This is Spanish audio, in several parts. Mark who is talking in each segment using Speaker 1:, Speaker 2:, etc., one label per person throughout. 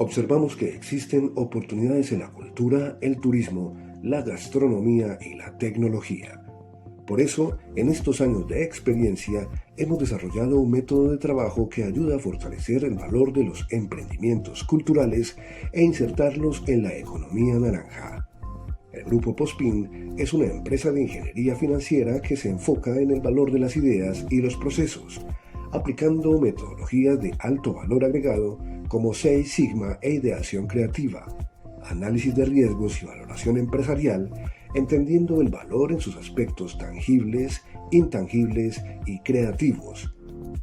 Speaker 1: Observamos que existen oportunidades en la cultura, el turismo, la gastronomía y la tecnología. Por eso, en estos años de experiencia, hemos desarrollado un método de trabajo que ayuda a fortalecer el valor de los emprendimientos culturales e insertarlos en la economía naranja. El Grupo Pospin es una empresa de ingeniería financiera que se enfoca en el valor de las ideas y los procesos, aplicando metodologías de alto valor agregado como Seis Sigma e ideación creativa, análisis de riesgos y valoración empresarial, entendiendo el valor en sus aspectos tangibles, intangibles y creativos,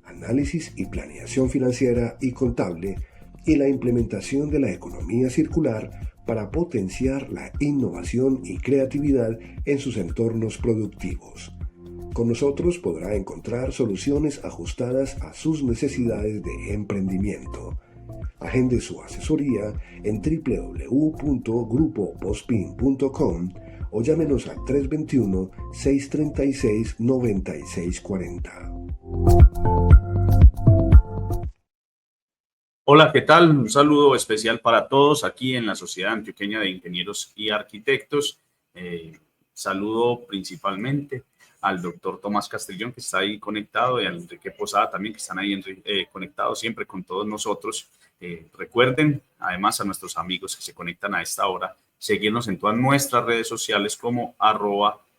Speaker 1: análisis y planeación financiera y contable, y la implementación de la economía circular para potenciar la innovación y creatividad en sus entornos productivos. Con nosotros podrá encontrar soluciones ajustadas a sus necesidades de emprendimiento. Agende su asesoría en www.grupopospin.com o llámenos al 321-636-9640.
Speaker 2: Hola, ¿qué tal? Un saludo especial para todos aquí en la Sociedad Antioqueña de Ingenieros y Arquitectos. Saludo principalmente al doctor Tomás Castellón, que está ahí conectado, y a Enrique Posada también, que están ahí conectados siempre con todos nosotros. Recuerden, además, a nuestros amigos que se conectan a esta hora, seguirnos en todas nuestras redes sociales como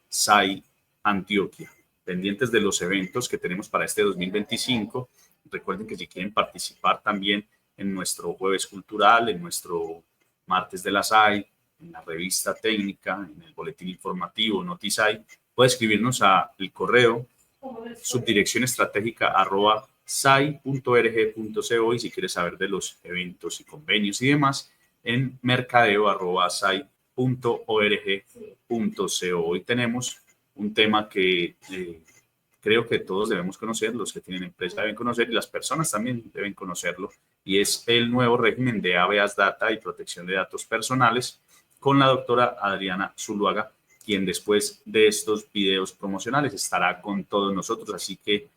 Speaker 2: @SAIAntioquia, pendientes de los eventos que tenemos para este 2025. Recuerden que si quieren participar también en nuestro jueves cultural, en nuestro martes de la SAI, en la revista técnica, en el boletín informativo Notisai, puede escribirnos al correo subdireccionestratégica@sai.org.co, y si quiere saber de los eventos y convenios y demás, en mercadeo@sai.org.co. Hoy tenemos un tema que creo que todos debemos conocer, los que tienen empresa deben conocer y las personas también deben conocerlo, y es el nuevo régimen de habeas data y protección de datos personales, con la doctora Adriana Zuluaga, quien después de estos videos promocionales estará con todos nosotros. Así que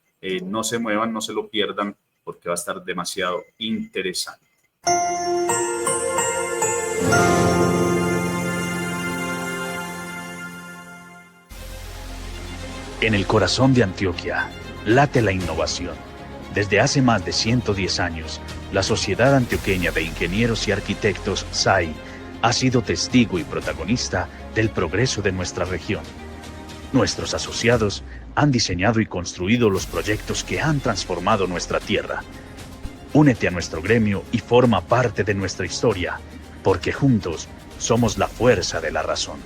Speaker 2: no se muevan, no se lo pierdan, porque va a estar demasiado interesante.
Speaker 3: En el corazón de Antioquia late la innovación. Desde hace más de 110 años, la Sociedad Antioqueña de Ingenieros y Arquitectos, SAI, ha sido testigo y protagonista del progreso de nuestra región. Nuestros asociados han diseñado y construido los proyectos que han transformado nuestra tierra. Únete a nuestro gremio y forma parte de nuestra historia, porque juntos somos la fuerza de la razón.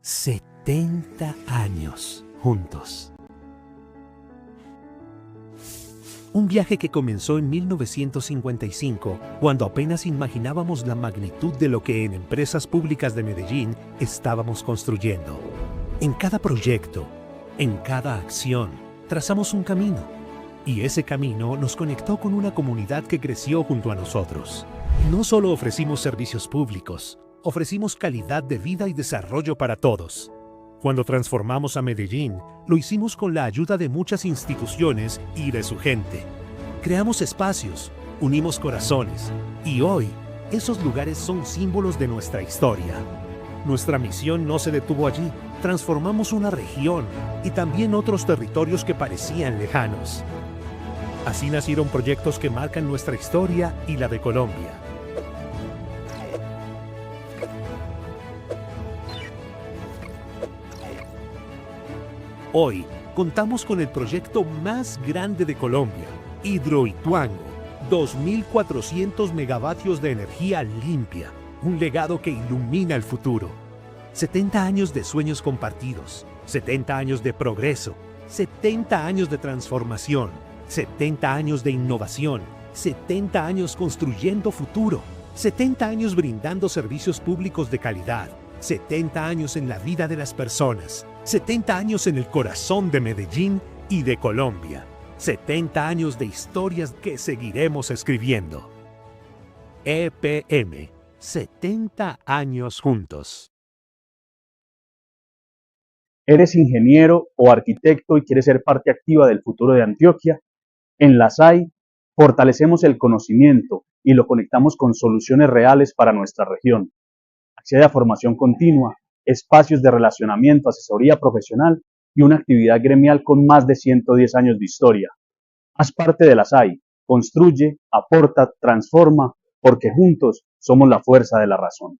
Speaker 4: ¡70 años juntos! Un viaje que comenzó en 1955, cuando apenas imaginábamos la magnitud de lo que en Empresas Públicas de Medellín estábamos construyendo. En cada proyecto, en cada acción, trazamos un camino. Y ese camino nos conectó con una comunidad que creció junto a nosotros. No solo ofrecimos servicios públicos, ofrecimos calidad de vida y desarrollo para todos. Cuando transformamos a Medellín, lo hicimos con la ayuda de muchas instituciones y de su gente. Creamos espacios, unimos corazones, y hoy, esos lugares son símbolos de nuestra historia. Nuestra misión no se detuvo allí. Transformamos una región y también otros territorios que parecían lejanos. Así nacieron proyectos que marcan nuestra historia y la de Colombia. Hoy, contamos con el proyecto más grande de Colombia, Hidroituango, 2.400 megavatios de energía limpia, un legado que ilumina el futuro. 70 años de sueños compartidos, 70 años de progreso, 70 años de transformación, 70 años de innovación, 70 años construyendo futuro. 70 años brindando servicios públicos de calidad, 70 años en la vida de las personas, 70 años en el corazón de Medellín y de Colombia, 70 años de historias que seguiremos escribiendo. EPM, 70 años juntos.
Speaker 5: ¿Eres ingeniero o arquitecto y quieres ser parte activa del futuro de Antioquia? En la SAI fortalecemos el conocimiento y lo conectamos con soluciones reales para nuestra región. Accede a formación continua, espacios de relacionamiento, asesoría profesional y una actividad gremial con más de 110 años de historia. Haz parte de la SAI, construye, aporta, transforma, porque juntos somos la fuerza de la razón.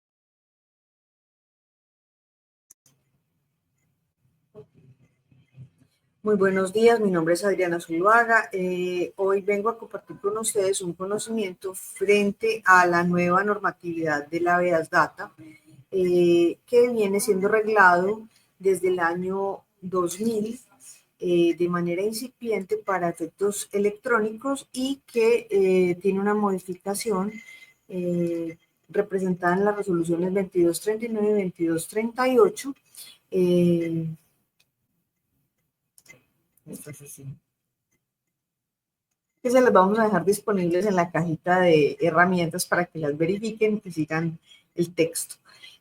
Speaker 6: Muy buenos días, mi nombre es Adriana Zuluaga. Hoy vengo a compartir con ustedes un conocimiento frente a la nueva normatividad de la Habeas Data, que viene siendo reglado desde el año 2000 de manera incipiente para efectos electrónicos y que tiene una modificación representada en las resoluciones 2239 y 2238. Que se las vamos a dejar disponibles en la cajita de herramientas para que las verifiquen y sigan el texto.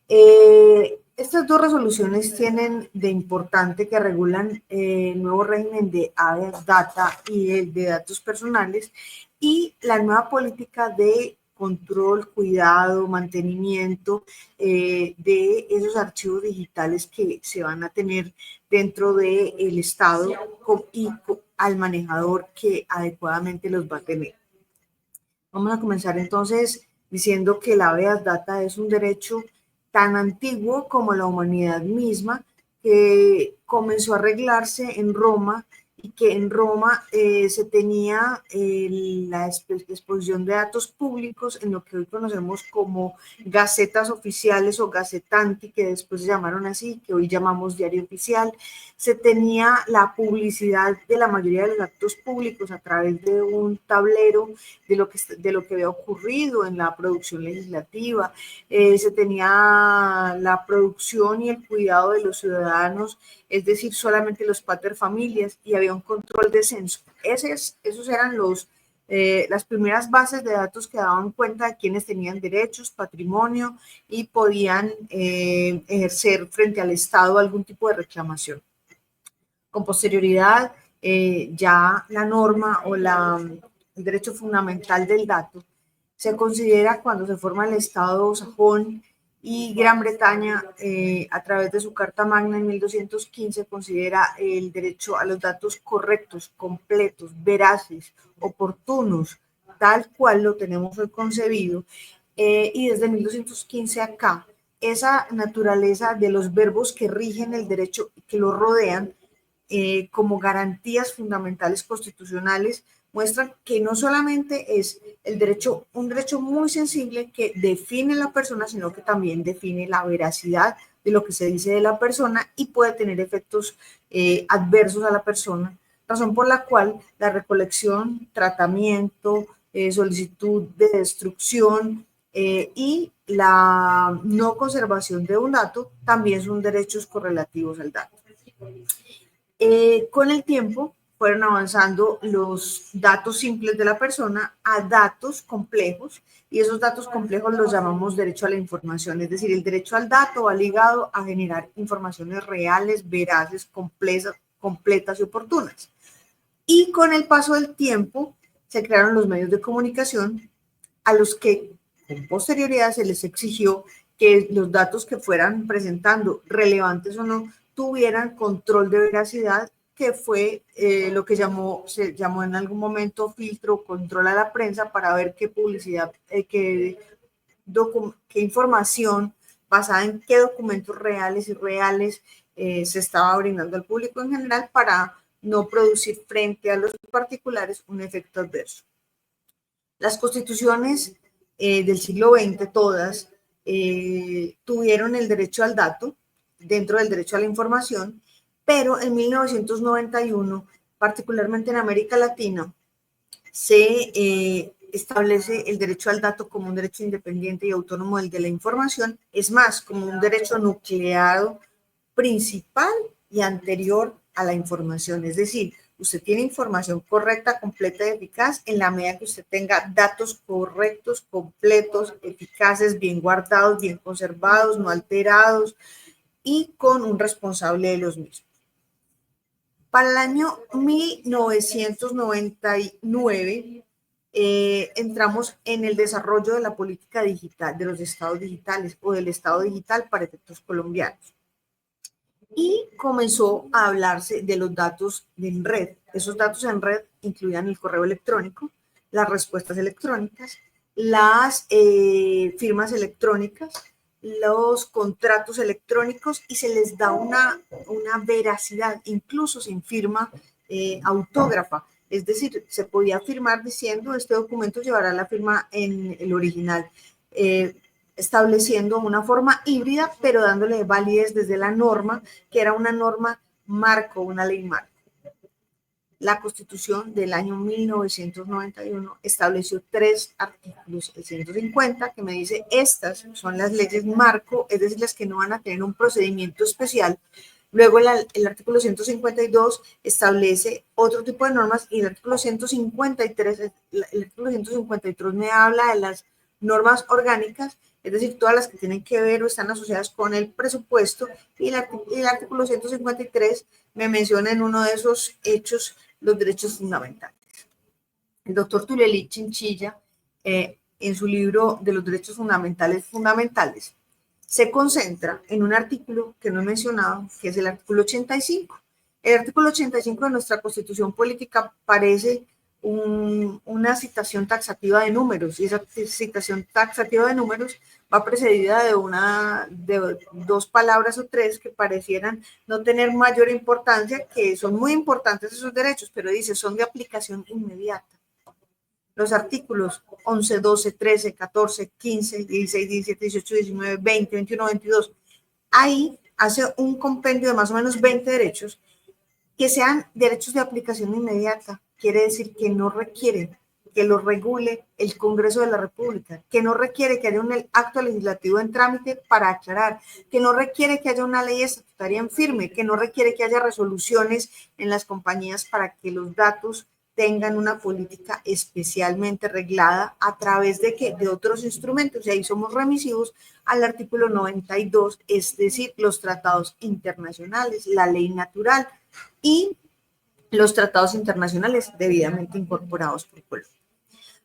Speaker 6: Estas dos resoluciones tienen de importante que regulan el nuevo régimen de Habeas Data y el de datos personales y la nueva política de control, cuidado, mantenimiento de esos archivos digitales que se van a tener dentro del Estado y al manejador que adecuadamente los va a tener. Vamos a comenzar entonces diciendo que la Habeas Data es un derecho tan antiguo como la humanidad misma, que comenzó a arreglarse en Roma y que en Roma se tenía la exposición de datos públicos en lo que hoy conocemos como gacetas oficiales o gazetanti, que después se llamaron así, que hoy llamamos diario oficial. Se tenía la publicidad de la mayoría de los actos públicos a través de un tablero de lo que había ocurrido en la producción legislativa. Se tenía la producción y el cuidado de los ciudadanos, es decir, solamente los paterfamilias, y había un control de censo. Esos eran las primeras bases de datos que daban cuenta de quienes tenían derechos, patrimonio y podían ejercer frente al Estado algún tipo de reclamación. Con posterioridad, ya la norma o el derecho fundamental del dato se considera cuando se forma el Estado sajón y Gran Bretaña, a través de su Carta Magna en 1215, considera el derecho a los datos correctos, completos, veraces, oportunos, tal cual lo tenemos hoy concebido, y desde 1215 acá, esa naturaleza de los verbos que rigen el derecho y que lo rodean, como garantías fundamentales constitucionales, muestran que no solamente es un derecho muy sensible que define la persona, sino que también define la veracidad de lo que se dice de la persona y puede tener efectos adversos a la persona, razón por la cual la recolección, tratamiento, solicitud de destrucción y la no conservación de un dato también son derechos correlativos al dato. Con el tiempo fueron avanzando los datos simples de la persona a datos complejos, y esos datos complejos los llamamos derecho a la información, es decir, el derecho al dato va ligado a generar informaciones reales, veraces, completas y oportunas. Y con el paso del tiempo se crearon los medios de comunicación a los que con posterioridad se les exigió que los datos que fueran presentando, relevantes o no, tuvieran control de veracidad, que fue lo que se llamó en algún momento filtro, control a la prensa, para ver qué publicidad, qué información basada en qué documentos reales y reales se estaba brindando al público en general, para no producir frente a los particulares un efecto adverso. Las constituciones del siglo XX, todas, tuvieron el derecho al dato dentro del derecho a la información, pero en 1991, particularmente en América Latina, se establece el derecho al dato como un derecho independiente y autónomo del de la información, es más, como un derecho nucleado principal y anterior a la información. Es decir, usted tiene información correcta, completa y eficaz en la medida que usted tenga datos correctos, completos, eficaces, bien guardados, bien conservados, no alterados y con un responsable de los mismos. Para el año 1999 entramos en el desarrollo de la política digital, de los estados digitales o del estado digital para efectos colombianos. Y comenzó a hablarse de los datos en red. Esos datos en red incluían el correo electrónico, las respuestas electrónicas, las firmas electrónicas, los contratos electrónicos y se les da una veracidad, incluso sin firma autógrafa. Es decir, se podía firmar diciendo este documento llevará la firma en el original, estableciendo una forma híbrida, pero dándole validez desde la norma, que era una norma marco, una ley marco. La Constitución del año 1991 estableció 3 artículos, el 150, que me dice estas son las leyes marco, es decir, las que no van a tener un procedimiento especial. Luego el artículo 152 establece otro tipo de normas y el artículo 153, el artículo 153 me habla de las normas orgánicas, es decir, todas las que tienen que ver o están asociadas con el presupuesto, y el artículo 153 me menciona en uno de esos hechos los derechos fundamentales. El doctor Tuleli Chinchilla, en su libro de los derechos fundamentales, se concentra en un artículo que no he mencionado, que es el artículo 85. El artículo 85 de nuestra Constitución Política parece una citación taxativa de números, y esa citación taxativa de números va precedida de 2 palabras o 3 que parecieran no tener mayor importancia, que son muy importantes esos derechos, pero dice, son de aplicación inmediata. Los artículos 11, 12, 13, 14, 15, 16, 17, 18, 19, 20, 21, 22, ahí hace un compendio de más o menos 20 derechos que sean derechos de aplicación inmediata. Quiere decir que no requieren que lo regule el Congreso de la República, que no requiere que haya un acto legislativo en trámite para aclarar, que no requiere que haya una ley estatutaria en firme, que no requiere que haya resoluciones en las compañías para que los datos tengan una política especialmente reglada a través de otros instrumentos. Y ahí somos remisivos al artículo 92, es decir, los tratados internacionales, la ley natural y los tratados internacionales debidamente incorporados por Colombia.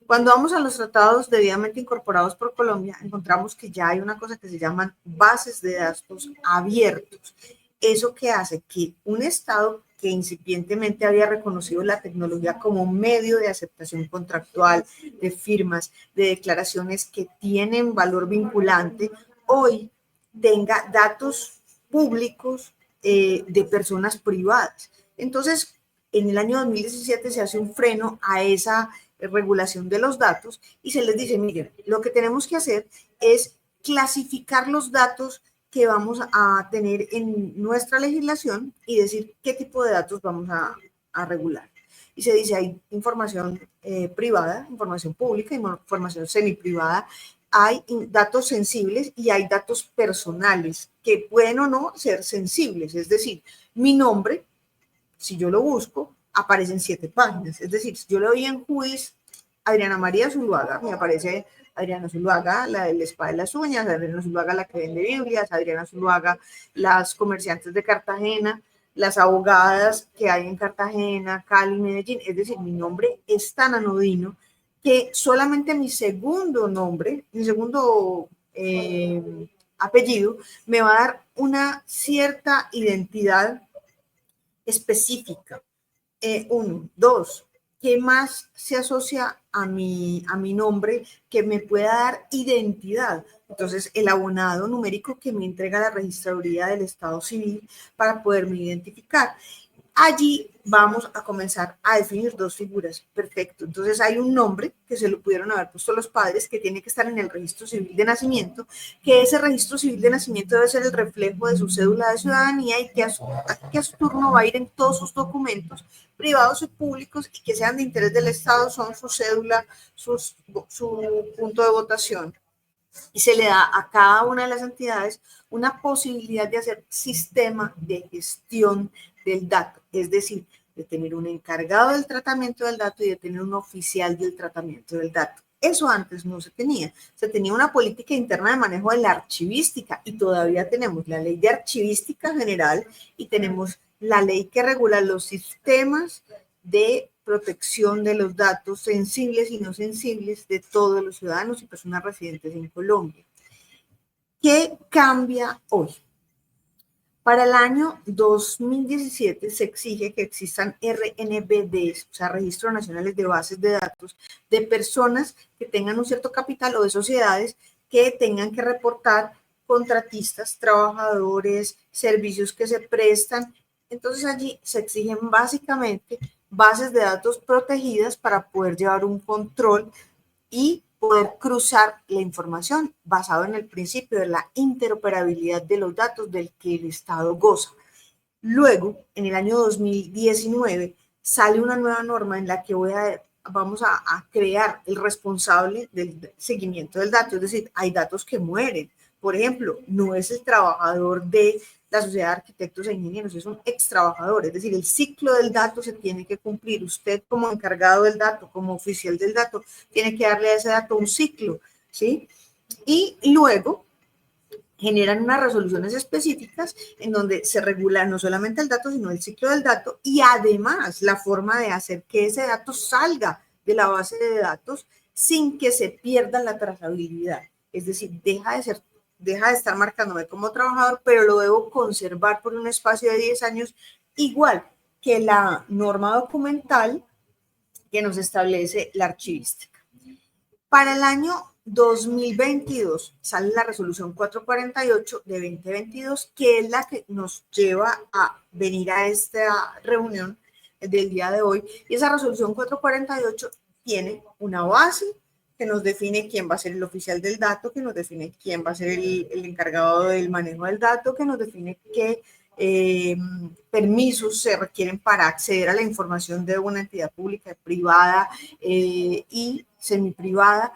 Speaker 6: Cuando vamos a los tratados debidamente incorporados por Colombia, encontramos que ya hay una cosa que se llaman bases de datos abiertos. Eso que hace que un Estado que incipientemente había reconocido la tecnología como un medio de aceptación contractual, de firmas, de declaraciones que tienen valor vinculante, hoy tenga datos públicos de personas privadas. Entonces, en el año 2017 se hace un freno a esa regulación de los datos y se les dice, miren, lo que tenemos que hacer es clasificar los datos que vamos a tener en nuestra legislación y decir qué tipo de datos vamos a regular. Y se dice, hay información privada, información pública, información semiprivada, hay datos sensibles y hay datos personales que pueden o no ser sensibles. Es decir, mi nombre, si yo lo busco, aparece en 7 páginas. Es decir, si yo le doy en Juiz Adriana María Zuluaga, me aparece Adriana Zuluaga, la del spa de las uñas, Adriana Zuluaga, la que vende Biblias, Adriana Zuluaga, las comerciantes de Cartagena, las abogadas que hay en Cartagena, Cali, Medellín. Es decir, mi nombre es tan anodino que solamente mi segundo nombre, mi segundo apellido, me va a dar una cierta identidad específica. 1, 2, ¿qué más se asocia a mi nombre que me pueda dar identidad? Entonces, el abonado numérico que me entrega la registraduría del Estado Civil para poderme identificar. Allí vamos a comenzar a definir dos figuras. Perfecto. Entonces hay un nombre que se lo pudieron haber puesto los padres, que tiene que estar en el registro civil de nacimiento, que ese registro civil de nacimiento debe ser el reflejo de su cédula de ciudadanía y que a su turno va a ir en todos sus documentos privados y públicos y que sean de interés del Estado, son su cédula, su punto de votación. Y se le da a cada una de las entidades una posibilidad de hacer sistema de gestión del dato, es decir, de tener un encargado del tratamiento del dato y de tener un oficial del tratamiento del dato. Eso antes no se tenía. Se tenía una política interna de manejo de la archivística y todavía tenemos la ley de archivística general y tenemos la ley que regula los sistemas de protección de los datos sensibles y no sensibles de todos los ciudadanos y personas residentes en Colombia. ¿Qué cambia hoy? Para el año 2017 se exige que existan RNBDs, o sea, Registros Nacionales de Bases de Datos, de personas que tengan un cierto capital o de sociedades que tengan que reportar contratistas, trabajadores, servicios que se prestan. Entonces allí se exigen básicamente bases de datos protegidas para poder llevar un control y poder cruzar la información basado en el principio de la interoperabilidad de los datos del que el Estado goza. Luego, en el año 2019, sale una nueva norma en la que vamos a crear el responsable del seguimiento del dato, es decir, hay datos que mueren. Por ejemplo, no es el trabajador de la Sociedad de Arquitectos e Ingenieros, es un ex trabajador, es decir, el ciclo del dato se tiene que cumplir. Usted como encargado del dato, como oficial del dato, tiene que darle a ese dato un ciclo, ¿sí? Y luego generan unas resoluciones específicas en donde se regula no solamente el dato, sino el ciclo del dato y además la forma de hacer que ese dato salga de la base de datos sin que se pierda la trazabilidad. Es decir, deja de estar marcándome como trabajador, pero lo debo conservar por un espacio de 10 años, igual que la norma documental que nos establece la archivística. Para el año 2022 sale la resolución 448 de 2022, que es la que nos lleva a venir a esta reunión del día de hoy. Y esa resolución 448 tiene una base que nos define quién va a ser el oficial del dato, que nos define quién va a ser el encargado del manejo del dato, que nos define qué permisos se requieren para acceder a la información de una entidad pública, privada y semiprivada,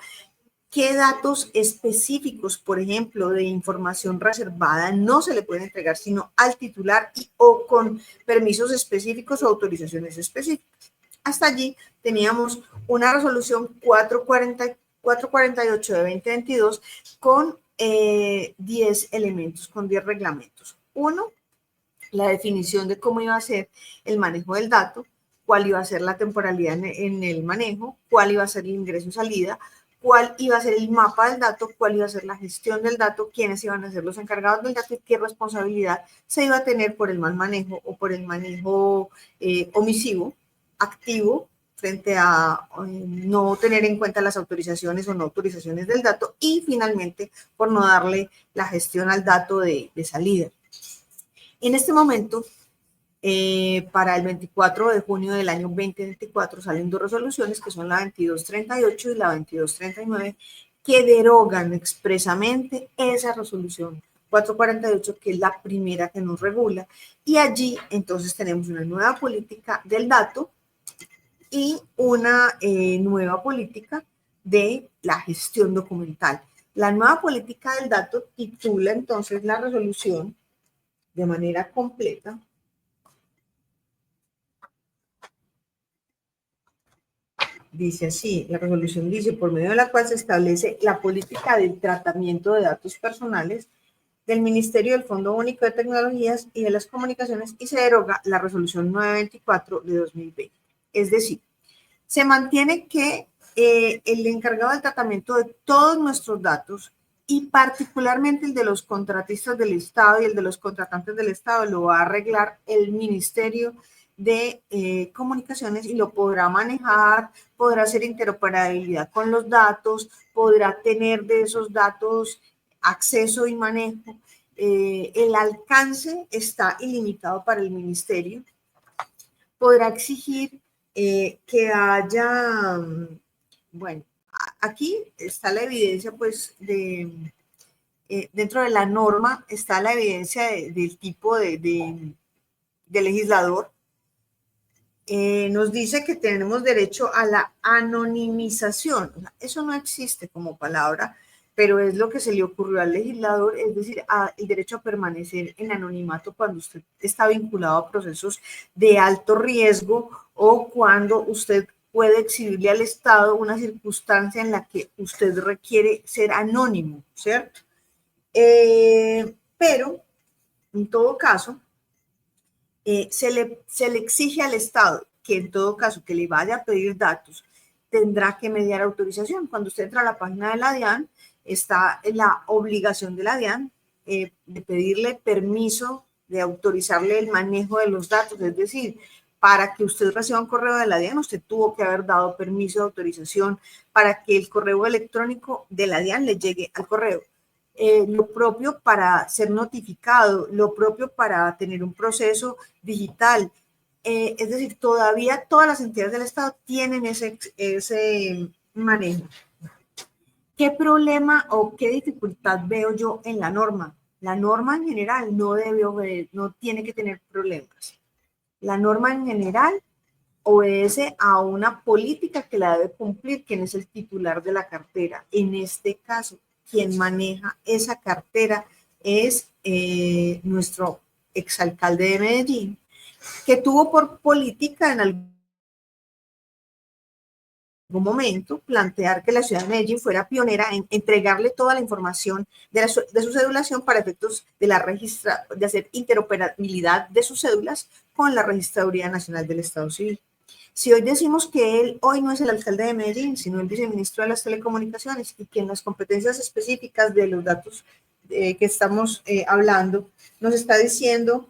Speaker 6: qué datos específicos, por ejemplo, de información reservada no se le pueden entregar sino al titular o con permisos específicos o autorizaciones específicas. Hasta allí teníamos una resolución 448 de 2022 con 10 elementos, con 10 reglamentos. Uno, la definición de cómo iba a ser el manejo del dato, cuál iba a ser la temporalidad en el manejo, cuál iba a ser el ingreso y salida, cuál iba a ser el mapa del dato, cuál iba a ser la gestión del dato, quiénes iban a ser los encargados del dato y qué responsabilidad se iba a tener por el mal manejo o por el manejo omisivo, activo, frente a no tener en cuenta las autorizaciones o no autorizaciones del dato y finalmente por no darle la gestión al dato de salida. En este momento, para el 24 de junio del año 2024 salen dos resoluciones que son la 2238 y la 2239 que derogan expresamente esa resolución 448 que es la primera que nos regula y allí entonces tenemos una nueva política del dato y una nueva política de la gestión documental. La nueva política del dato titula entonces la resolución de manera completa. Dice así, la resolución dice, por medio de la cual se establece la política del tratamiento de datos personales del Ministerio del Fondo Único de Tecnologías y de las Comunicaciones y se deroga la resolución 924 de 2020. Es decir, se mantiene que el encargado del tratamiento de todos nuestros datos y particularmente el de los contratistas del Estado y el de los contratantes del Estado lo va a arreglar el Ministerio de Comunicaciones y lo podrá manejar, podrá hacer interoperabilidad con los datos, podrá tener de esos datos acceso y manejo. El alcance está ilimitado para el Ministerio podrá exigir que haya, bueno, aquí está la evidencia, pues, dentro de la norma está la evidencia del tipo de legislador. Nos dice que tenemos derecho a la anonimización. Eso no existe como palabra, pero es lo que se le ocurrió al legislador, es decir, el derecho a permanecer en anonimato cuando usted está vinculado a procesos de alto riesgo o cuando usted puede exhibirle al Estado una circunstancia en la que usted requiere ser anónimo, ¿cierto? Pero, en todo caso, se le exige al Estado que en todo caso que le vaya a pedir datos, tendrá que mediar autorización. Cuando usted entra a la página de la DIAN, está la obligación de la DIAN de pedirle permiso, de autorizarle el manejo de los datos, es decir, para que usted reciba un correo de la DIAN, usted tuvo que haber dado permiso de autorización para que el correo electrónico de la DIAN le llegue al correo. Lo propio para ser notificado, lo propio para tener un proceso digital. Es decir, todavía todas las entidades del Estado tienen ese manejo. ¿Qué problema o qué dificultad veo yo en la norma? La norma en general no tiene que tener problemas. La norma en general obedece a una política que la debe cumplir quien es el titular de la cartera. En este caso, quien maneja esa cartera es nuestro exalcalde de Medellín, que tuvo por política en algún momento plantear que la ciudad de Medellín fuera pionera en entregarle toda la información de su cedulación para efectos de hacer interoperabilidad de sus cédulas con la Registraduría Nacional del Estado Civil. Si hoy decimos que él hoy no es el alcalde de Medellín, sino el viceministro de las Telecomunicaciones y que en las competencias específicas de los datos que estamos hablando, nos está diciendo,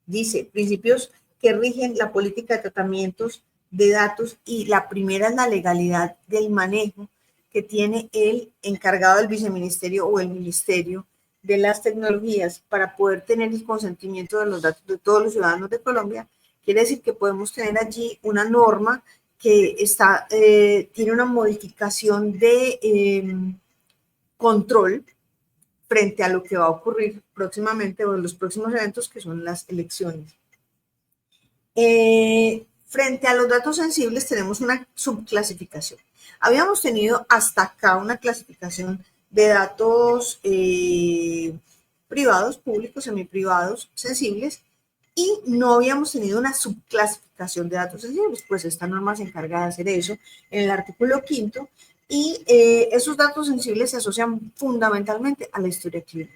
Speaker 6: dice, principios que rigen la política de tratamientos de datos y la primera es la legalidad del manejo que tiene el encargado del viceministerio o el ministerio de las tecnologías para poder tener el consentimiento de los datos de todos los ciudadanos de Colombia. Quiere decir que podemos tener allí una norma que tiene una modificación de control frente a lo que va a ocurrir próximamente o en los próximos eventos que son las elecciones. Frente a los datos sensibles tenemos una subclasificación. Habíamos tenido hasta acá una clasificación de datos privados, públicos, semiprivados, sensibles, y no habíamos tenido una subclasificación de datos sensibles, pues esta norma se encarga de hacer eso en el artículo 5º, y esos datos sensibles se asocian fundamentalmente a la historia clínica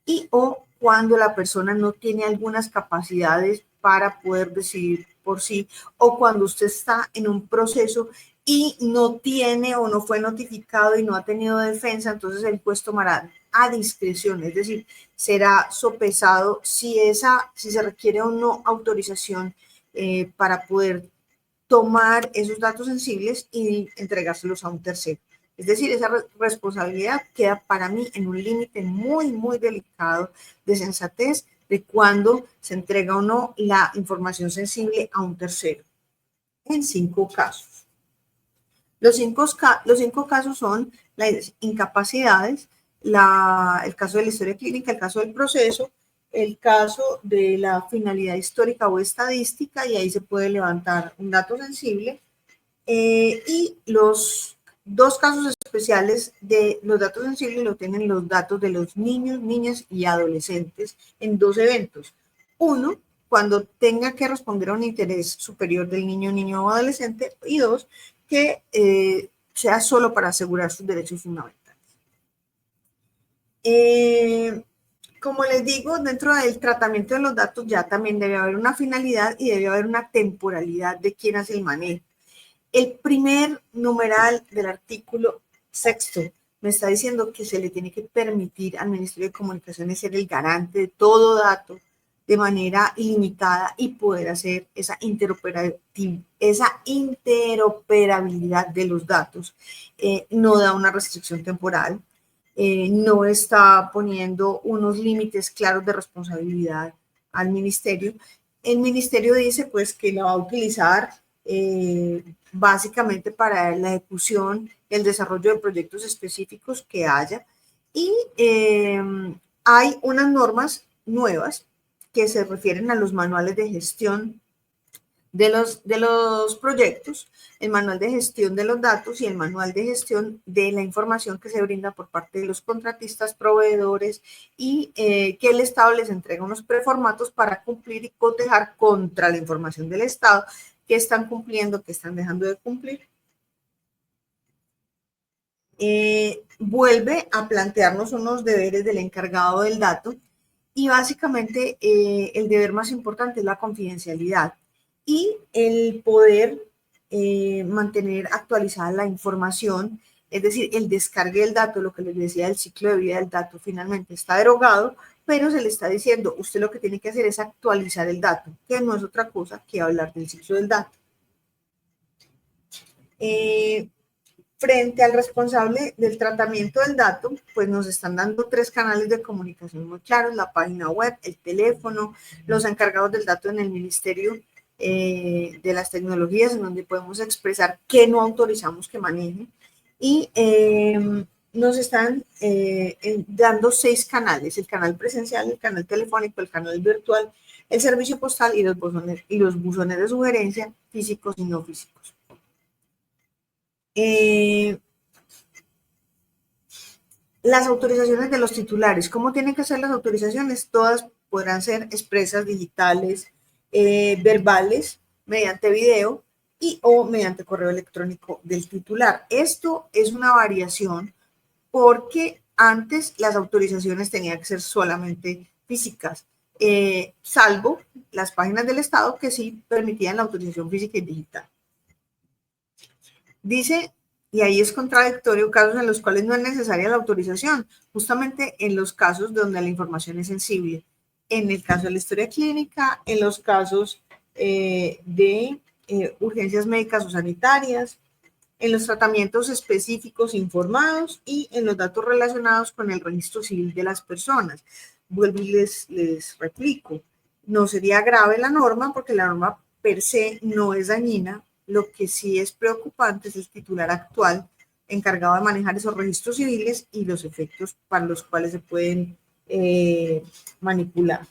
Speaker 6: y o cuando la persona no tiene algunas capacidades para poder decidir por sí, o cuando usted está en un proceso y no tiene o no fue notificado y no ha tenido defensa, entonces el juez tomará a discreción, es decir, será sopesado si se requiere o no autorización para poder tomar esos datos sensibles y entregárselos a un tercero. Es decir, esa responsabilidad queda para mí en un límite muy, muy delicado de sensatez de cuando se entrega o no la información sensible a un tercero. En 5 casos. Los cinco casos son las incapacidades, el caso de la historia clínica, el caso del proceso, el caso de la finalidad histórica o estadística, y ahí se puede levantar un dato sensible, y los 2 casos especiales de los datos sensibles lo tienen los datos de los niños, niñas y adolescentes en 2 eventos. Uno, cuando tenga que responder a un interés superior del niño o adolescente, y 2, que sea solo para asegurar sus derechos fundamentales. Como les digo, dentro del tratamiento de los datos ya también debe haber una finalidad y debe haber una temporalidad de quién hace el manejo. El primer numeral del artículo 6º me está diciendo que se le tiene que permitir al Ministerio de Comunicaciones ser el garante de todo dato de manera ilimitada y poder hacer esa interoperabilidad de los datos. No da una restricción temporal, no está poniendo unos límites claros de responsabilidad al ministerio, El ministerio dice pues que la va a utilizar básicamente para la ejecución y el desarrollo de proyectos específicos que haya. Y hay unas normas nuevas que se refieren a los manuales de gestión de los proyectos, el manual de gestión de los datos y el manual de gestión de la información que se brinda por parte de los contratistas, proveedores y que el Estado les entrega unos preformatos para cumplir y cotejar contra la información del Estado que están cumpliendo, que están dejando de cumplir. Vuelve a plantearnos unos deberes del encargado del dato y básicamente el deber más importante es la confidencialidad y el poder mantener actualizada la información, es decir, el descargue del dato, lo que les decía, el ciclo de vida del dato finalmente está derogado, pero se le está diciendo, usted lo que tiene que hacer es actualizar el dato, que no es otra cosa que hablar del ciclo del dato. Frente al responsable del tratamiento del dato, pues nos están dando 3 canales de comunicación muy claros, la página web, el teléfono, los encargados del dato en el Ministerio de las Tecnologías, en donde podemos expresar qué no autorizamos que maneje. Y nos están dando 6 canales, el canal presencial, el canal telefónico, el canal virtual, el servicio postal y los buzones de sugerencia físicos y no físicos. Las autorizaciones de los titulares. ¿Cómo tienen que ser las autorizaciones? Todas podrán ser expresas, digitales, verbales, mediante video y o mediante correo electrónico del titular. Esto es una variación porque antes las autorizaciones tenían que ser solamente físicas, salvo las páginas del Estado que sí permitían la autorización física y digital. Dice, y ahí es contradictorio, casos en los cuales no es necesaria la autorización, justamente en los casos donde la información es sensible. En el caso de la historia clínica, en los casos de urgencias médicas o sanitarias, en los tratamientos específicos informados y en los datos relacionados con el registro civil de las personas. Vuelvo y les replico, no sería grave la norma porque la norma per se no es dañina. Lo que sí es preocupante es el titular actual encargado de manejar esos registros civiles y los efectos para los cuales se pueden manipular.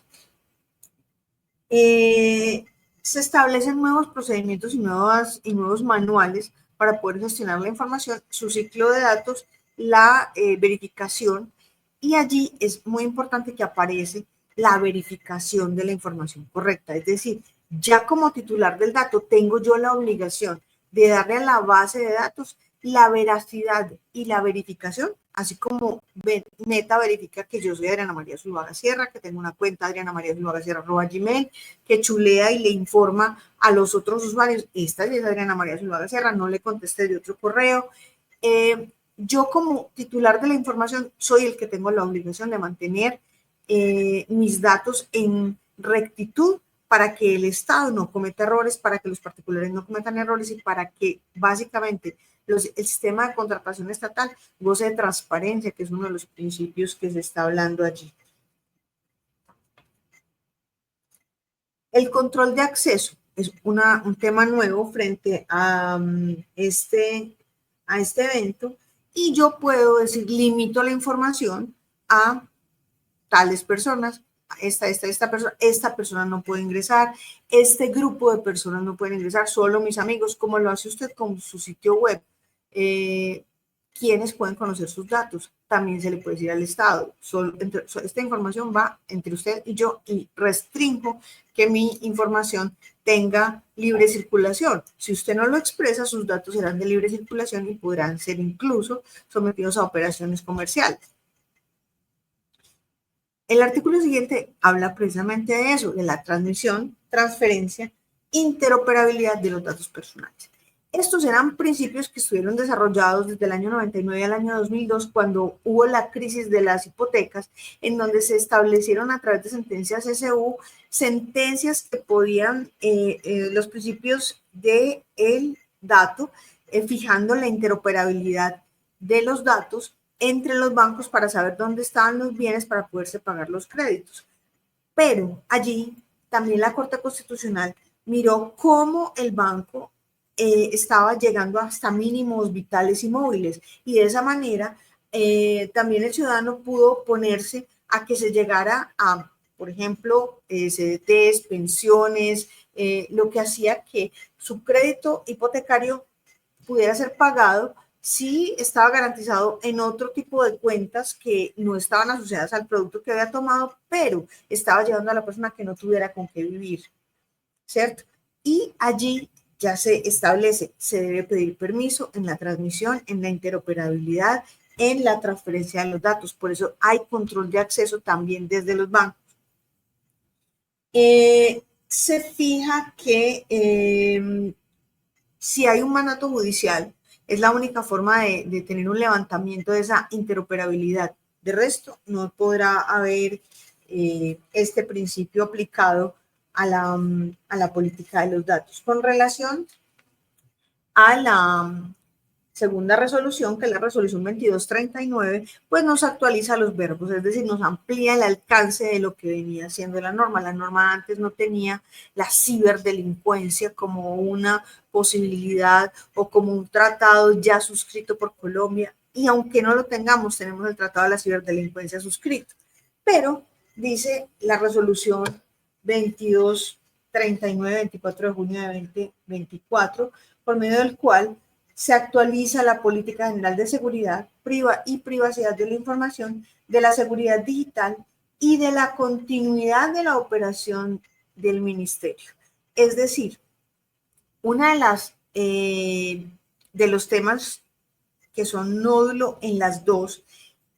Speaker 6: Se establecen nuevos procedimientos y nuevos manuales para poder gestionar la información, su ciclo de datos, la verificación, y allí es muy importante que aparece la verificación de la información correcta, es decir, ya como titular del dato tengo yo la obligación de darle a la base de datos la veracidad y la verificación, así como Meta verifica que yo soy Adriana María Zuluaga Sierra, que tengo una cuenta Adriana María Zuluaga Sierra @gmail, que chulea y le informa a los otros usuarios, esta es Adriana María Zuluaga Sierra, no le contesté de otro correo. Yo como titular de la información soy el que tengo la obligación de mantener mis datos en rectitud para que el Estado no cometa errores, para que los particulares no cometan errores y para que básicamente el sistema de contratación estatal goce de transparencia, que es uno de los principios que se está hablando allí. El control de acceso es un tema nuevo frente a este evento y yo puedo decir, limito la información a tales personas, esta persona no puede ingresar, este grupo de personas no pueden ingresar, solo mis amigos, como lo hace usted con su sitio web. ¿Quiénes pueden conocer sus datos? También se le puede decir al Estado, esta información va entre usted y yo y restringo que mi información tenga libre circulación. Si usted no lo expresa, sus datos serán de libre circulación y podrán ser incluso sometidos a operaciones comerciales. El artículo siguiente habla precisamente de eso, de la transmisión, transferencia, interoperabilidad de los datos personales. Estos eran principios que estuvieron desarrollados desde el año 99 al año 2002, cuando hubo la crisis de las hipotecas, en donde se establecieron a través de sentencias SU, sentencias que podían, los principios del dato, fijando la interoperabilidad de los datos entre los bancos para saber dónde estaban los bienes para poderse pagar los créditos. Pero allí también la Corte Constitucional miró cómo el banco estaba llegando hasta mínimos vitales y móviles, y de esa manera también el ciudadano pudo oponerse a que se llegara a, por ejemplo, CDTs, pensiones, lo que hacía que su crédito hipotecario pudiera ser pagado si estaba garantizado en otro tipo de cuentas que no estaban asociadas al producto que había tomado, pero estaba llevando a la persona que no tuviera con qué vivir, ¿cierto? Y allí ya se establece, se debe pedir permiso en la transmisión, en la interoperabilidad, en la transferencia de los datos. Por eso hay control de acceso también desde los bancos. Se fija que si hay un mandato judicial, es la única forma de tener un levantamiento de esa interoperabilidad. De resto, no podrá haber este principio aplicado a la política de los datos. Con relación a la segunda resolución, que es la resolución 2239, pues nos actualiza los verbos, es decir, nos amplía el alcance de lo que venía siendo la norma. La norma antes no tenía la ciberdelincuencia como una posibilidad o como un tratado ya suscrito por Colombia, y aunque no lo tengamos, tenemos el tratado de la ciberdelincuencia suscrito. Pero dice la resolución 2239, 24 de junio de 2024, por medio del cual se actualiza la política general de seguridad y privacidad de la información, de la seguridad digital y de la continuidad de la operación del ministerio. Es decir, una de los temas que son nódulo en las dos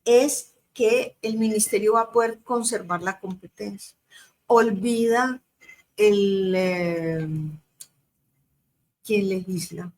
Speaker 6: es que el ministerio va a poder conservar la competencia. Olvida quien legisla.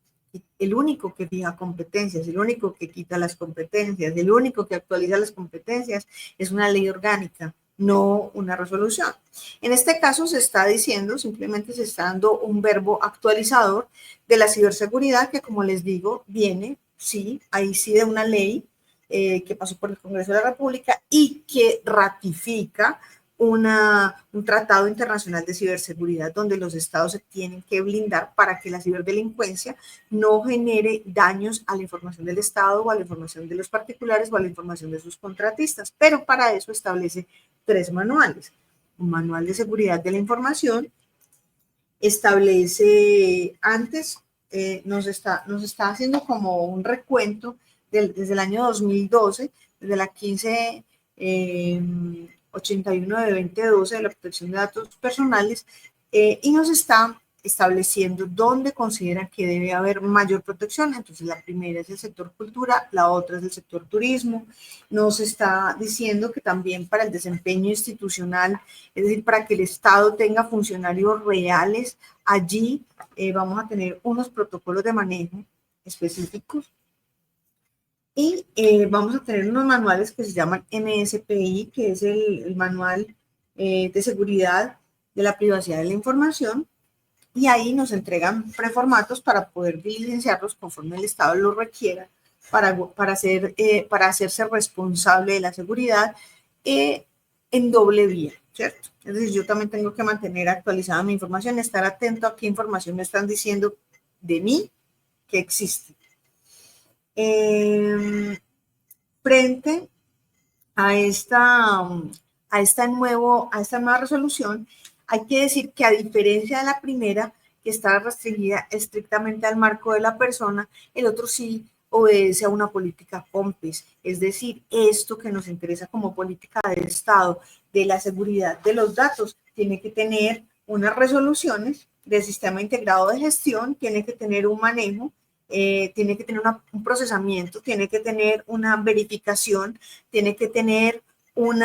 Speaker 6: El único que fija competencias, el único que quita las competencias, el único que actualiza las competencias es una ley orgánica, no una resolución. En este caso se está diciendo, simplemente se está dando un verbo actualizador de la ciberseguridad que, como les digo, viene, sí, ahí sí, de una ley que pasó por el Congreso de la República y que ratifica un tratado internacional de ciberseguridad donde los estados se tienen que blindar para que la ciberdelincuencia no genere daños a la información del estado o a la información de los particulares o a la información de sus contratistas, pero para eso establece 3 manuales. Un manual de seguridad de la información establece antes, nos está haciendo como un recuento desde el año 2012, desde la 1581 de 2012 de la protección de datos personales, y nos está estableciendo dónde consideran que debe haber mayor protección. Entonces, la primera es el sector cultura, la otra es el sector turismo. Nos está diciendo que también para el desempeño institucional, es decir, para que el Estado tenga funcionarios reales, allí vamos a tener unos protocolos de manejo específicos. Y vamos a tener unos manuales que se llaman MSPI, que es el manual de seguridad de la privacidad de la información, y ahí nos entregan preformatos para poder diligenciarlos conforme el Estado lo requiera para hacerse responsable de la seguridad en doble vía, ¿cierto? Es decir, yo también tengo que mantener actualizada mi información, estar atento a qué información me están diciendo de mí que existe. Frente a esta nueva resolución, hay que decir que, a diferencia de la primera, que está restringida estrictamente al marco de la persona, el otro sí obedece a una política COMPES, es decir, esto que nos interesa como política de Estado de la seguridad de los datos tiene que tener unas resoluciones del sistema integrado de gestión, tiene que tener un manejo, tiene que tener un procesamiento, tiene que tener una verificación, tiene que tener un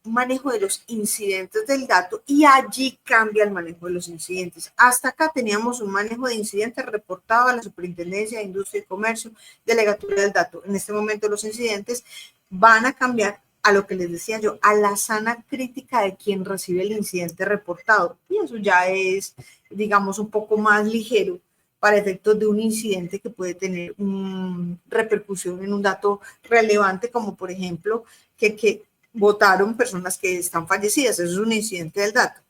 Speaker 6: manejo de los incidentes del dato, y allí cambia el manejo de los incidentes. Hasta acá teníamos un manejo de incidentes reportado a la Superintendencia de Industria y Comercio, Delegatura del Dato. En este momento los incidentes van a cambiar a lo que les decía yo, a la sana crítica de quien recibe el incidente reportado, y eso ya es, digamos, un poco más ligero para efectos de un incidente que puede tener repercusión en un dato relevante, como por ejemplo que votaron personas que están fallecidas. Eso es un incidente del dato.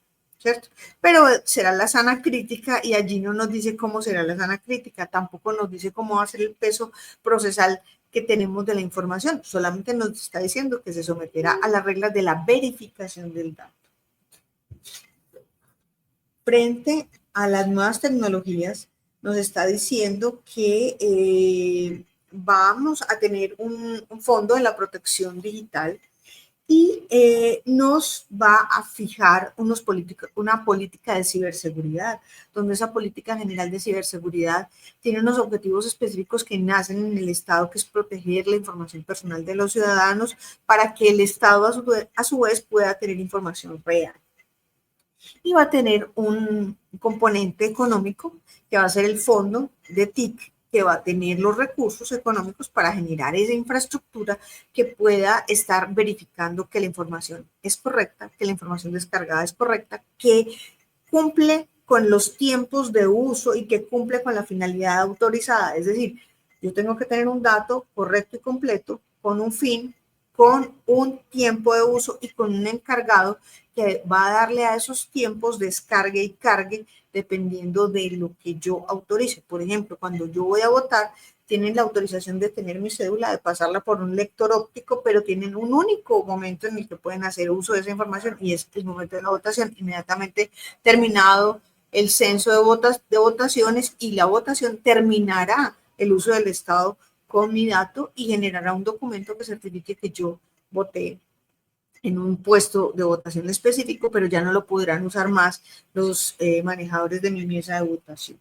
Speaker 6: ¿cierto? Pero será la sana crítica y allí no nos dice cómo será la sana crítica, tampoco nos dice cómo va a ser el peso procesal que tenemos de la información, solamente nos está diciendo que se someterá a las reglas de la verificación del dato. Frente a las nuevas tecnologías, nos está diciendo que vamos a tener un fondo de la protección digital y nos va a fijar una política de ciberseguridad, donde esa política general de ciberseguridad tiene unos objetivos específicos que nacen en el Estado, que es proteger la información personal de los ciudadanos para que el Estado a su vez pueda tener información real. Y va a tener un componente económico que va a ser el fondo de TIC, que va a tener los recursos económicos para generar esa infraestructura que pueda estar verificando que la información es correcta, que la información descargada es correcta, que cumple con los tiempos de uso y que cumple con la finalidad autorizada. Es decir, yo tengo que tener un dato correcto y completo con un fin, con un tiempo de uso y con un encargado que va a darle a esos tiempos descargue y cargue dependiendo de lo que yo autorice. Por ejemplo, cuando yo voy a votar, tienen la autorización de tener mi cédula, de pasarla por un lector óptico, pero tienen un único momento en el que pueden hacer uso de esa información y es el momento de la votación. Inmediatamente terminado el censo de votaciones y la votación, terminará el uso del Estado con mi dato y generará un documento que certifique que yo voté en un puesto de votación específico, pero ya no lo podrán usar más los manejadores de mi mesa de votación.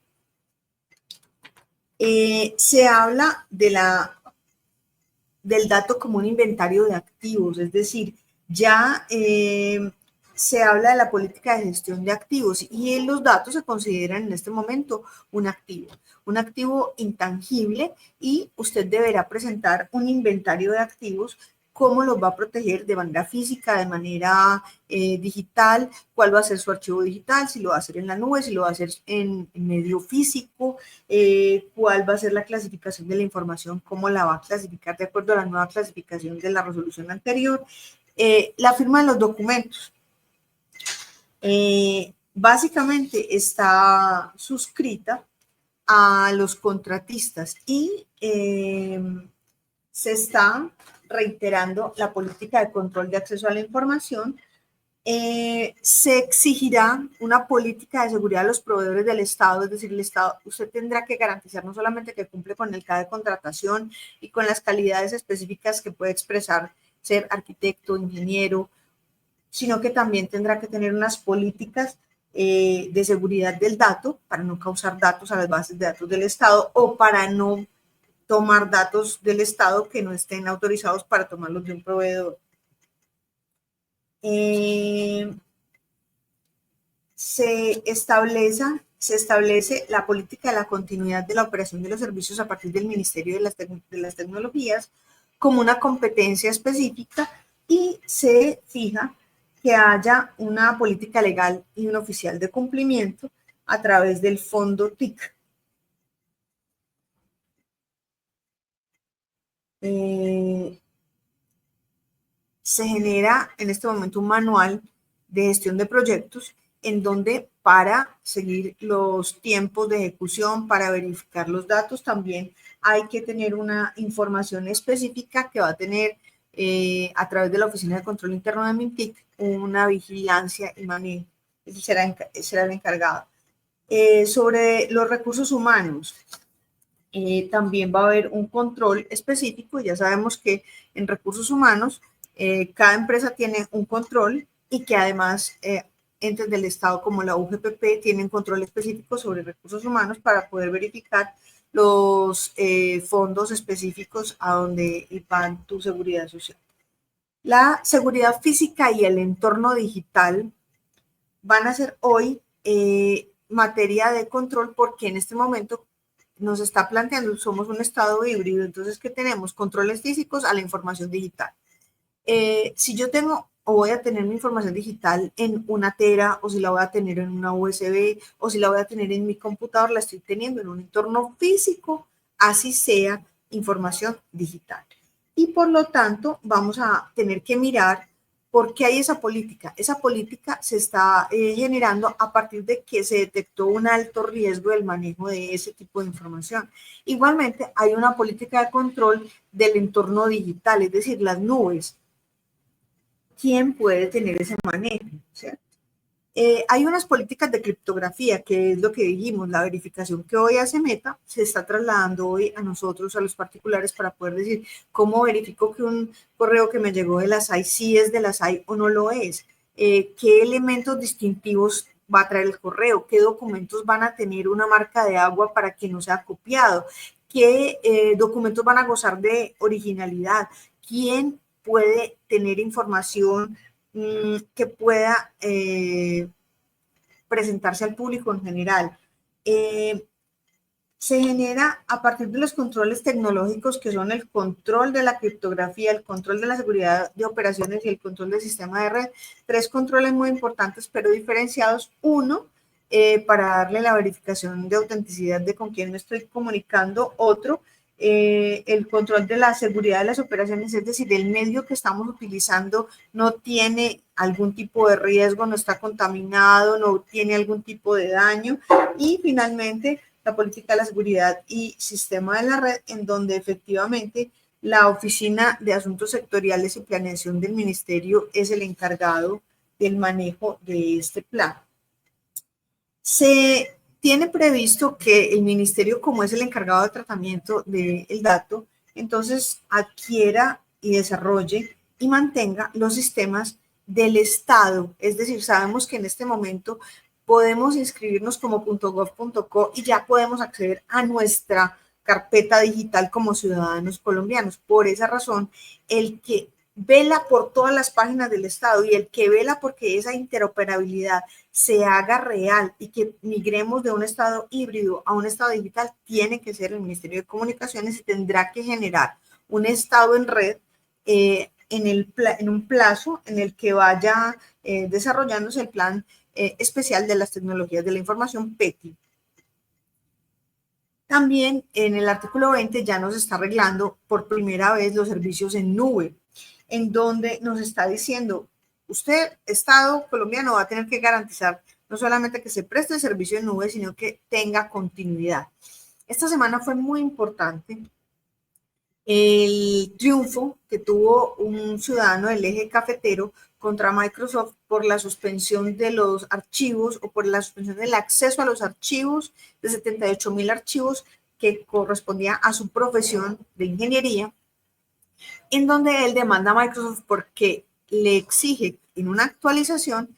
Speaker 6: Se habla del dato como un inventario de activos, es decir, ya se habla de la política de gestión de activos y los datos se consideran en este momento un activo intangible y usted deberá presentar un inventario de activos. ¿Cómo los va a proteger de manera física, de manera digital? ¿Cuál va a ser su archivo digital? Si lo va a hacer en la nube, si lo va a hacer en medio físico, cuál va a ser la clasificación de la información, cómo la va a clasificar de acuerdo a la nueva clasificación de la resolución anterior, la firma de los documentos. Básicamente está suscrita a los contratistas y se está reiterando la política de control de acceso a la información. Se exigirá una política de seguridad a los proveedores del Estado, es decir, el Estado, usted tendrá que garantizar no solamente que cumple con el CAE de contratación y con las calidades específicas que puede expresar ser arquitecto, ingeniero, sino que también tendrá que tener unas políticas de seguridad del dato para no causar datos a las bases de datos del Estado o para no tomar datos del Estado que no estén autorizados para tomarlos de un proveedor. Se establece la política de la continuidad de la operación de los servicios a partir del Ministerio de las Tecnologías como una competencia específica y se fija que haya una política legal y un oficial de cumplimiento a través del fondo TIC. Se genera en este momento un manual de gestión de proyectos en donde para seguir los tiempos de ejecución, para verificar los datos, también hay que tener una información específica que va a tener a través de la Oficina de Control Interno de MINTIC una vigilancia y manejo. Ese será el encargado. Sobre los recursos humanos, también va a haber un control específico. Ya sabemos que en recursos humanos cada empresa tiene un control y que además entes del Estado como la UGPP tienen control específico sobre recursos humanos para poder verificar los fondos específicos a donde van tu seguridad social. La seguridad física y el entorno digital van a ser hoy materia de control porque en este momento nos está planteando, somos un estado híbrido, entonces ¿qué tenemos? Controles físicos a la información digital. Si yo tengo o voy a tener mi información digital en una tera o si la voy a tener en una USB o si la voy a tener en mi computador, la estoy teniendo en un entorno físico, así sea información digital. Y por lo tanto vamos a tener que mirar ¿Por qué hay esa política? Esa política se está generando a partir de que se detectó un alto riesgo del manejo de ese tipo de información. Igualmente, hay una política de control del entorno digital, es decir, las nubes. ¿Quién puede tener ese manejo? ¿Cierto? Hay unas políticas de criptografía, que es lo que dijimos, la verificación que hoy hace Meta, se está trasladando hoy a nosotros, a los particulares, para poder decir cómo verifico que un correo que me llegó de la SAI sí es de la SAI o no lo es, qué elementos distintivos va a traer el correo, qué documentos van a tener una marca de agua para que no sea copiado, qué documentos van a gozar de originalidad, quién puede tener información que pueda presentarse al público en general. Se genera a partir de los controles tecnológicos que son el control de la criptografía, el control de la seguridad de operaciones y el control del sistema de red. 3 controles muy importantes pero diferenciados. Uno, para darle la verificación de autenticidad de con quién me estoy comunicando. Otro, el control de la seguridad de las operaciones, es decir, el medio que estamos utilizando no tiene algún tipo de riesgo, no está contaminado, no tiene algún tipo de daño. Y finalmente, la política de la seguridad y sistema de la red, en donde efectivamente la Oficina de Asuntos Sectoriales y Planeación del Ministerio es el encargado del manejo de este plan. Se tiene previsto que el ministerio, como es el encargado de tratamiento del dato, entonces adquiera y desarrolle y mantenga los sistemas del Estado. Es decir, sabemos que en este momento podemos inscribirnos como .gov.co y ya podemos acceder a nuestra carpeta digital como ciudadanos colombianos. Por esa razón, el que vela por todas las páginas del Estado y el que vela porque esa interoperabilidad se haga real y que migremos de un estado híbrido a un estado digital, tiene que ser el Ministerio de Comunicaciones y tendrá que generar un estado en red en un plazo en el que vaya desarrollándose el plan especial de las tecnologías de la información, PETI. También en el artículo 20 ya nos está arreglando por primera vez los servicios en nube, en donde nos está diciendo, usted, Estado colombiano, va a tener que garantizar no solamente que se preste el servicio en nube, sino que tenga continuidad. Esta semana fue muy importante el triunfo que tuvo un ciudadano del eje cafetero contra Microsoft por la suspensión de los archivos o por la suspensión del acceso a los archivos de 78,000 archivos que correspondía a su profesión de ingeniería, en donde él demanda a Microsoft porque le exige en una actualización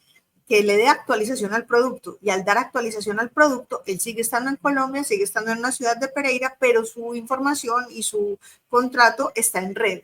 Speaker 6: que le dé actualización al producto, y al dar actualización al producto, él sigue estando en Colombia, sigue estando en una ciudad de Pereira, pero su información y su contrato está en red.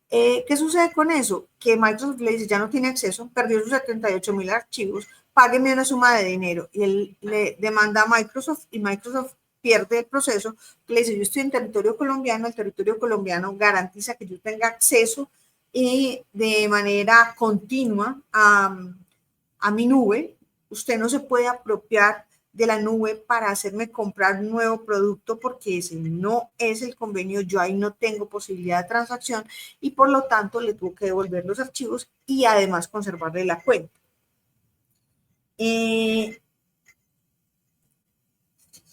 Speaker 6: ¿Qué sucede con eso? Que Microsoft le dice, ya no tiene acceso, perdió sus 78,000 archivos, págueme una suma de dinero, y él le demanda a Microsoft y Microsoft pierde el proceso, le dice, yo estoy en territorio colombiano, el territorio colombiano garantiza que yo tenga acceso de manera continua a mi nube. Usted no se puede apropiar de la nube para hacerme comprar un nuevo producto porque ese no es el convenio, yo ahí no tengo posibilidad de transacción y por lo tanto le tuvo que devolver los archivos y además conservarle la cuenta.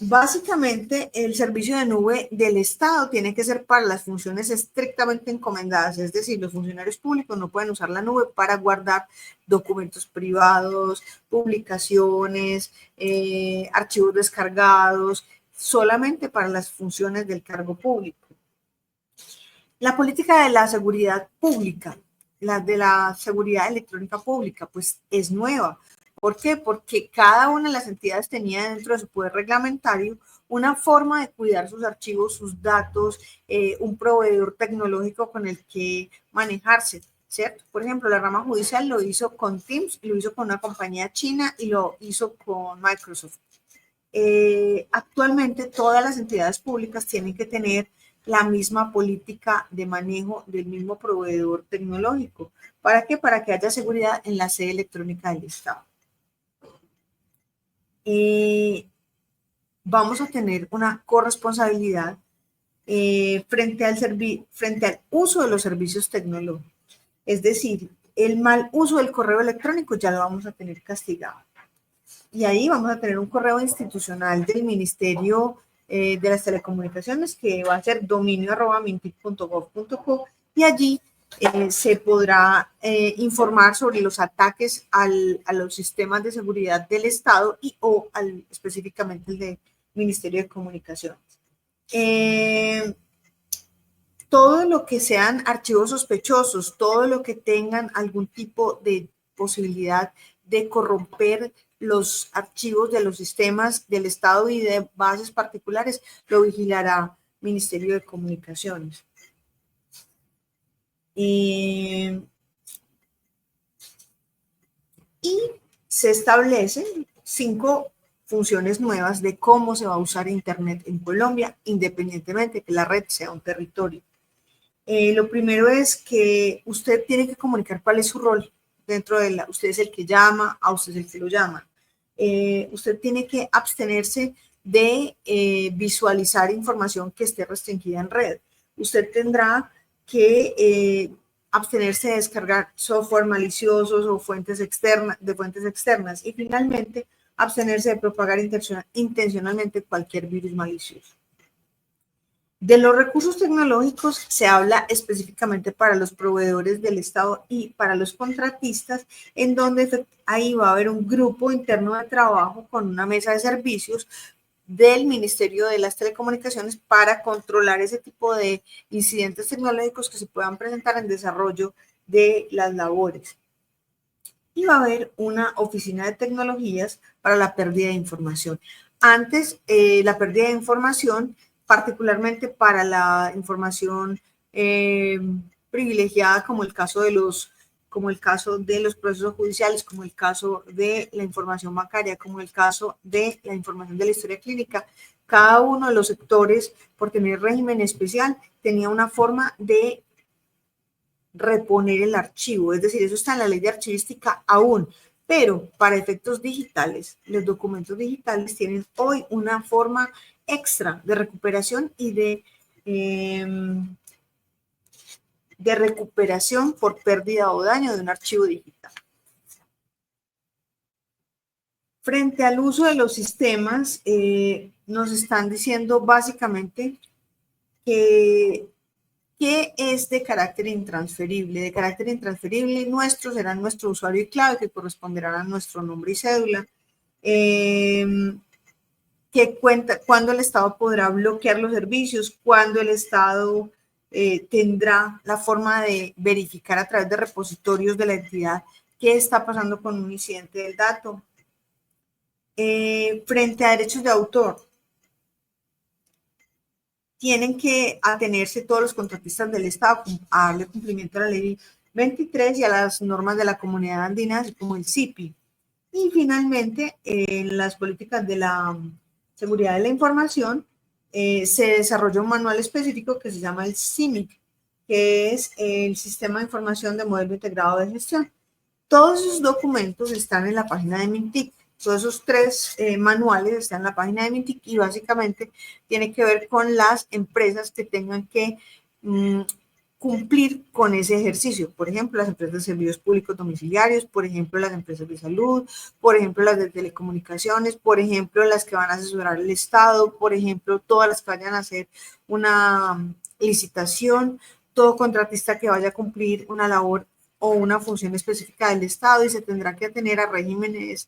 Speaker 6: Básicamente, el servicio de nube del Estado tiene que ser para las funciones estrictamente encomendadas, es decir, los funcionarios públicos no pueden usar la nube para guardar documentos privados, publicaciones, archivos descargados, solamente para las funciones del cargo público. La política de la seguridad pública, la de la seguridad electrónica pública, pues es nueva. ¿Por qué? Porque cada una de las entidades tenía dentro de su poder reglamentario una forma de cuidar sus archivos, sus datos, un proveedor tecnológico con el que manejarse, ¿cierto? Por ejemplo, la rama judicial lo hizo con Teams, lo hizo con una compañía china y lo hizo con Microsoft. Actualmente todas las entidades públicas tienen que tener la misma política de manejo del mismo proveedor tecnológico. ¿Para qué? Para que haya seguridad en la sede electrónica del Estado. Vamos a tener una corresponsabilidad frente al uso de los servicios tecnológicos. Es decir, el mal uso del correo electrónico ya lo vamos a tener castigado. Y ahí vamos a tener un correo institucional del Ministerio de las Telecomunicaciones que va a ser dominio@mintic.gov.co, y allí se podrá informar sobre los ataques a los sistemas de seguridad del Estado o específicamente el del Ministerio de Comunicaciones. Todo lo que sean archivos sospechosos, todo lo que tengan algún tipo de posibilidad de corromper los archivos de los sistemas del Estado y de bases particulares, lo vigilará Ministerio de Comunicaciones. Y se establecen 5 funciones nuevas de cómo se va a usar Internet en Colombia, independientemente de que la red sea un territorio. Lo primero es que usted tiene que comunicar cuál es su rol dentro de usted es el que llama, a usted es el que lo llama. Usted tiene que abstenerse de visualizar información que esté restringida en red. Usted tendrá que abstenerse de descargar software maliciosos o fuentes externas. Y finalmente, abstenerse de propagar intencionalmente cualquier virus malicioso. De los recursos tecnológicos se habla específicamente para los proveedores del Estado y para los contratistas, en donde ahí va a haber un grupo interno de trabajo con una mesa de servicios del Ministerio de las Telecomunicaciones para controlar ese tipo de incidentes tecnológicos que se puedan presentar en desarrollo de las labores. Y va a haber una oficina de tecnologías para la pérdida de información. Antes, la pérdida de información, particularmente para la información privilegiada, como el caso de los procesos judiciales, como el caso de la información bancaria, como el caso de la información de la historia clínica. Cada uno de los sectores, por tener régimen especial, tenía una forma de reponer el archivo, es decir, eso está en la ley de archivística aún, pero para efectos digitales, los documentos digitales tienen hoy una forma extra de recuperación y de recuperación por pérdida o daño de un archivo digital. Frente al uso de los sistemas, nos están diciendo básicamente que es de carácter intransferible. De carácter intransferible, será nuestro usuario y clave, que corresponderá a nuestro nombre y cédula. Cuándo el Estado podrá bloquear los servicios, cuándo el Estado tendrá la forma de verificar a través de repositorios de la entidad qué está pasando con un incidente del dato. Frente a derechos de autor, tienen que atenerse todos los contratistas del Estado a darle cumplimiento a la ley 23 y a las normas de la Comunidad Andina, así como el CIPI. Y finalmente, en las políticas de la seguridad de la información, se desarrolla un manual específico que se llama el CIMIC, que es el Sistema de Información de Modelo Integrado de Gestión. Todos esos documentos están en la página de Mintic. Todos esos 3 manuales están en la página de Mintic y básicamente tiene que ver con las empresas que tengan que cumplir con ese ejercicio. Por ejemplo, las empresas de servicios públicos domiciliarios, por ejemplo, las empresas de salud, por ejemplo, las de telecomunicaciones, por ejemplo, las que van a asesorar al Estado, por ejemplo, todas las que vayan a hacer una licitación, todo contratista que vaya a cumplir una labor o una función específica del Estado, y se tendrá que atener a regímenes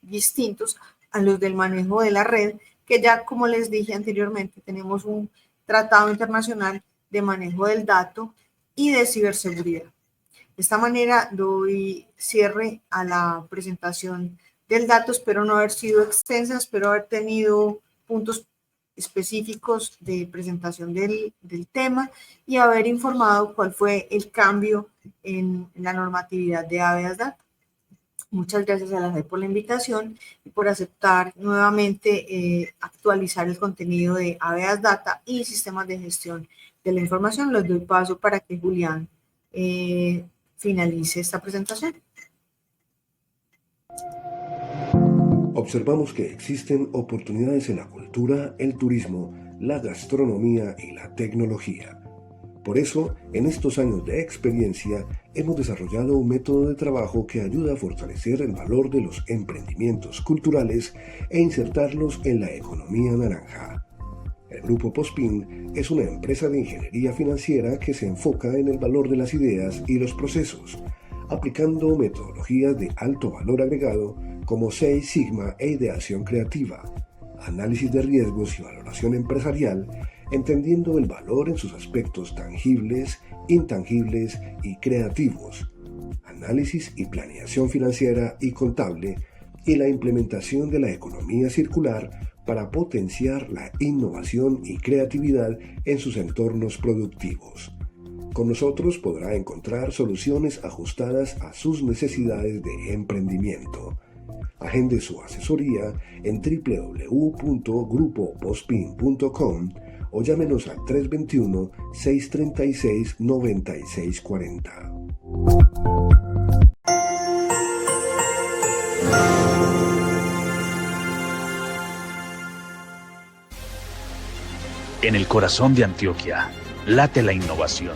Speaker 6: distintos a los del manejo de la red, que ya, como les dije anteriormente, tenemos un tratado internacional de manejo del dato y de ciberseguridad. De esta manera doy cierre a la presentación del dato. Espero no haber sido extensa, espero haber tenido puntos específicos de presentación del tema y haber informado cuál fue el cambio en la normatividad de Habeas Data. Muchas gracias a la JEP por la invitación y por aceptar nuevamente actualizar el contenido de Habeas Data y sistemas de gestión de la información. Les doy paso para que Julián finalice esta presentación.
Speaker 1: Observamos que existen oportunidades en la cultura, el turismo, la gastronomía y la tecnología. Por eso, en estos años de experiencia, hemos desarrollado un método de trabajo que ayuda a fortalecer el valor de los emprendimientos culturales e insertarlos en la economía naranja. El Grupo Pospin es una empresa de ingeniería financiera que se enfoca en el valor de las ideas y los procesos, aplicando metodologías de alto valor agregado como Seis Sigma e ideación creativa, análisis de riesgos y valoración empresarial, entendiendo el valor en sus aspectos tangibles, intangibles y creativos, análisis y planeación financiera y contable, y la implementación de la economía circular para potenciar la innovación y creatividad en sus entornos productivos. Con nosotros podrá encontrar soluciones ajustadas a sus necesidades de emprendimiento. Agende su asesoría en www.grupopospin.com o llámenos al 321-636-9640.
Speaker 3: En el corazón de Antioquia late la innovación.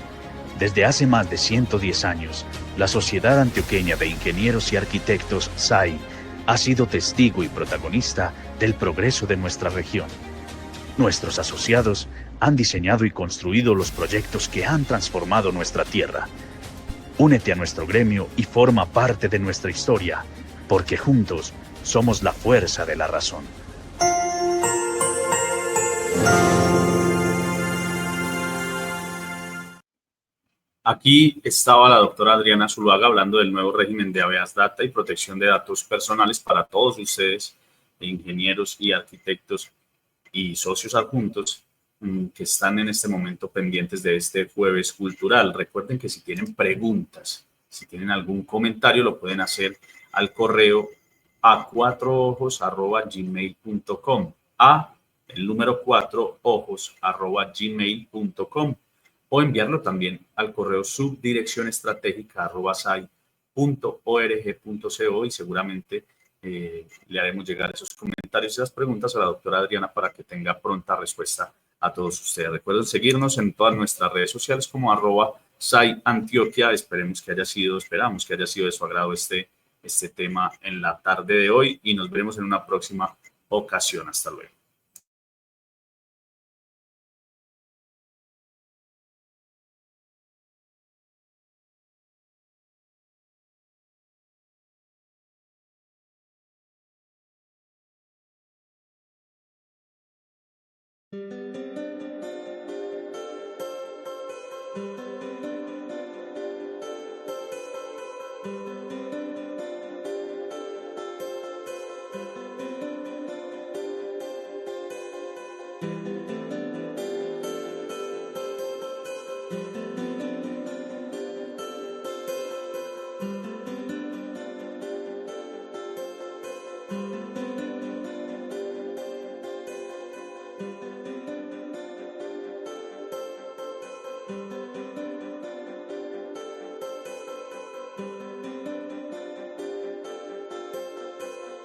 Speaker 3: Desde hace más de 110 años, la Sociedad Antioqueña de Ingenieros y Arquitectos, SAI, ha sido testigo y protagonista del progreso de nuestra región. Nuestros asociados han diseñado y construido los proyectos que han transformado nuestra tierra. Únete a nuestro gremio y forma parte de nuestra historia, porque juntos somos la fuerza de la razón.
Speaker 2: Aquí estaba la doctora Adriana Zuluaga hablando del nuevo régimen de habeas data y protección de datos personales para todos ustedes, ingenieros y arquitectos y socios adjuntos que están en este momento pendientes de este jueves cultural. Recuerden que si tienen preguntas, si tienen algún comentario, lo pueden hacer al correo a4ojos@gmail.com, el número 4ojos@gmail.com, o enviarlo también al correo subdireccionestratégica@sai.org.co, y seguramente le haremos llegar esos comentarios y las preguntas a la doctora Adriana para que tenga pronta respuesta a todos ustedes. Recuerden seguirnos en todas nuestras redes sociales como @SaiAntioquia. Esperamos que haya sido de su agrado este tema en la tarde de hoy, y nos veremos en una próxima ocasión. Hasta luego.